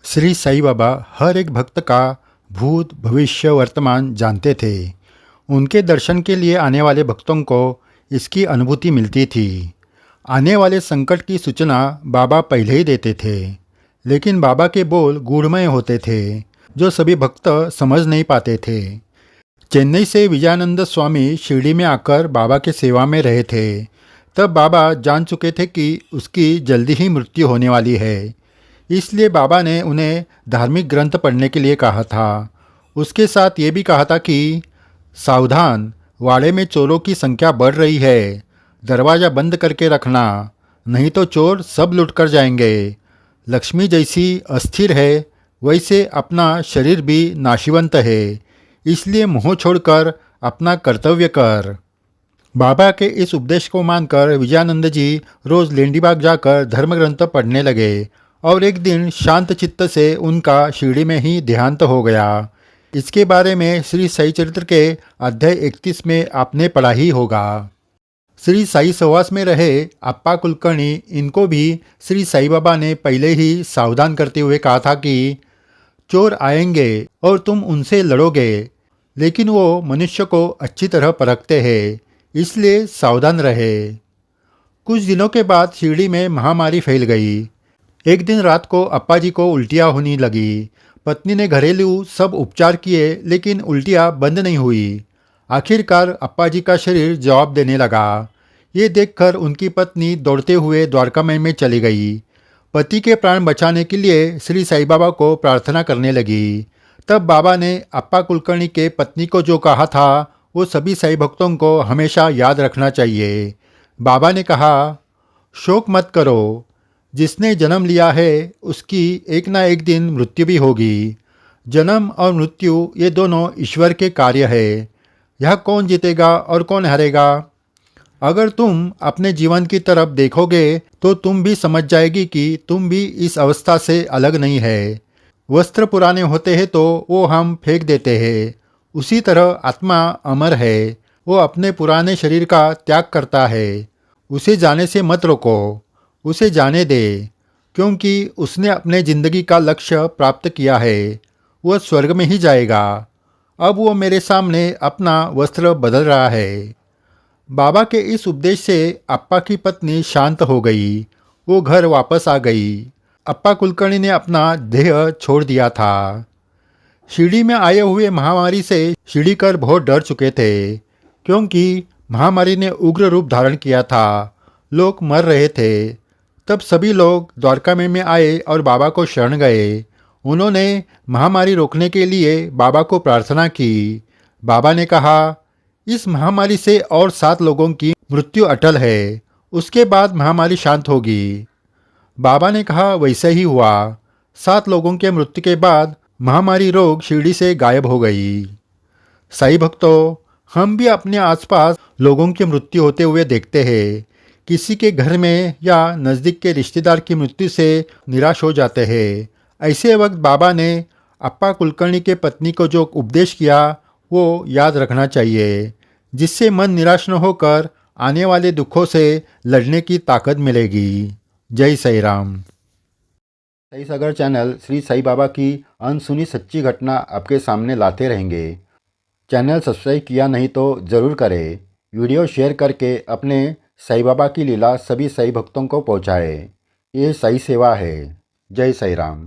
श्री साईं बाबा हर एक भक्त का भूत भविष्य वर्तमान जानते थे। उनके दर्शन के लिए आने वाले भक्तों को इसकी अनुभूति मिलती थी। आने वाले संकट की सूचना बाबा पहले ही देते थे, लेकिन बाबा के बोल गूढ़मय होते थे जो सभी भक्त समझ नहीं पाते थे। चेन्नई से विजयानंद स्वामी शिरडी में आकर बाबा के सेवा में रहे थे। तब बाबा जान चुके थे कि उसकी जल्दी ही मृत्यु होने वाली है। इसलिए बाबा ने उन्हें धार्मिक ग्रंथ पढ़ने के लिए कहा था। उसके साथ ये भी कहा था कि सावधान, वाड़े में चोरों की संख्या बढ़ रही है, दरवाज़ा बंद करके रखना, नहीं तो चोर सब लुट कर जाएंगे। लक्ष्मी जैसी अस्थिर है, वैसे अपना शरीर भी नाशिवंत है, इसलिए मोह छोड़कर अपना कर्तव्य कर। बाबा के इस उपदेश को मानकर विजयानंद जी रोज़ लेंडीबाग जाकर धर्मग्रंथ पढ़ने लगे और एक दिन शांत चित्त से उनका शिरडी में ही देहांत हो गया। इसके बारे में श्री साई चरित्र के अध्याय 31 में आपने पढ़ा ही होगा। श्री साई सहवास में रहे अप्पा कुलकर्णी, इनको भी श्री साई बाबा ने पहले ही सावधान करते हुए कहा था कि चोर आएंगे और तुम उनसे लड़ोगे, लेकिन वो मनुष्य को अच्छी तरह परखते हैं, इसलिए सावधान रहे। कुछ दिनों के बाद शिरडी में महामारी फैल गई। एक दिन रात को अप्पा जी को उल्टियाँ होने लगी। पत्नी ने घरेलू सब उपचार किए, लेकिन उल्टियाँ बंद नहीं हुई। आखिरकार अप्पा जी का शरीर जवाब देने लगा। ये देखकर उनकी पत्नी दौड़ते हुए द्वारकामय में चली गई। पति के प्राण बचाने के लिए श्री साईं बाबा को प्रार्थना करने लगी। तब बाबा ने अप्पा कुलकर्णी के पत्नी को जो कहा था वो सभी साईं भक्तों को हमेशा याद रखना चाहिए। बाबा ने कहा, शोक मत करो, जिसने जन्म लिया है उसकी एक ना एक दिन मृत्यु भी होगी। जन्म और मृत्यु ये दोनों ईश्वर के कार्य है। यह कौन जीतेगा और कौन हारेगा? अगर तुम अपने जीवन की तरफ देखोगे तो तुम भी समझ जाएगी कि तुम भी इस अवस्था से अलग नहीं है। वस्त्र पुराने होते हैं तो वो हम फेंक देते हैं। उसी तरह आत्मा अमर है, वो अपने पुराने शरीर का त्याग करता है। उसे जाने से मत रोको, उसे जाने दे, क्योंकि उसने अपने जिंदगी का लक्ष्य प्राप्त किया है। वह स्वर्ग में ही जाएगा। अब वो मेरे सामने अपना वस्त्र बदल रहा है। बाबा के इस उपदेश से अप्पा की पत्नी शांत हो गई। वो घर वापस आ गई। अप्पा कुलकर्णी ने अपना देह छोड़ दिया था। शिरडी में आए हुए महामारी से शिरडीकर बहुत डर चुके थे, क्योंकि महामारी ने उग्र रूप धारण किया था। लोग मर रहे थे। तब सभी लोग द्वारकामय में आए और बाबा को शरण गए। उन्होंने महामारी रोकने के लिए बाबा को प्रार्थना की। बाबा ने कहा, इस महामारी से और 7 लोगों की मृत्यु अटल है, उसके बाद महामारी शांत होगी। बाबा ने कहा, वैसे ही हुआ। 7 लोगों के मृत्यु के बाद महामारी रोग शिरडी से गायब हो गई। साईं भक्तों, हम भी अपने आसपास लोगों की मृत्यु होते हुए देखते हैं। किसी के घर में या नज़दीक के रिश्तेदार की मृत्यु से निराश हो जाते हैं। ऐसे वक्त बाबा ने अप्पा कुलकर्णी के पत्नी को जो उपदेश किया वो याद रखना चाहिए, जिससे मन निराश न होकर आने वाले दुखों से लड़ने की ताकत मिलेगी। जय साईं राम। साईं सागर चैनल श्री साईं बाबा की अनसुनी सच्ची घटना आपके सामने लाते रहेंगे। चैनल सब्सक्राइब किया नहीं तो ज़रूर करें। वीडियो शेयर करके अपने साईं बाबा की लीला सभी साईं भक्तों को पहुँचाए। ये साईं सेवा है। जय साईं राम।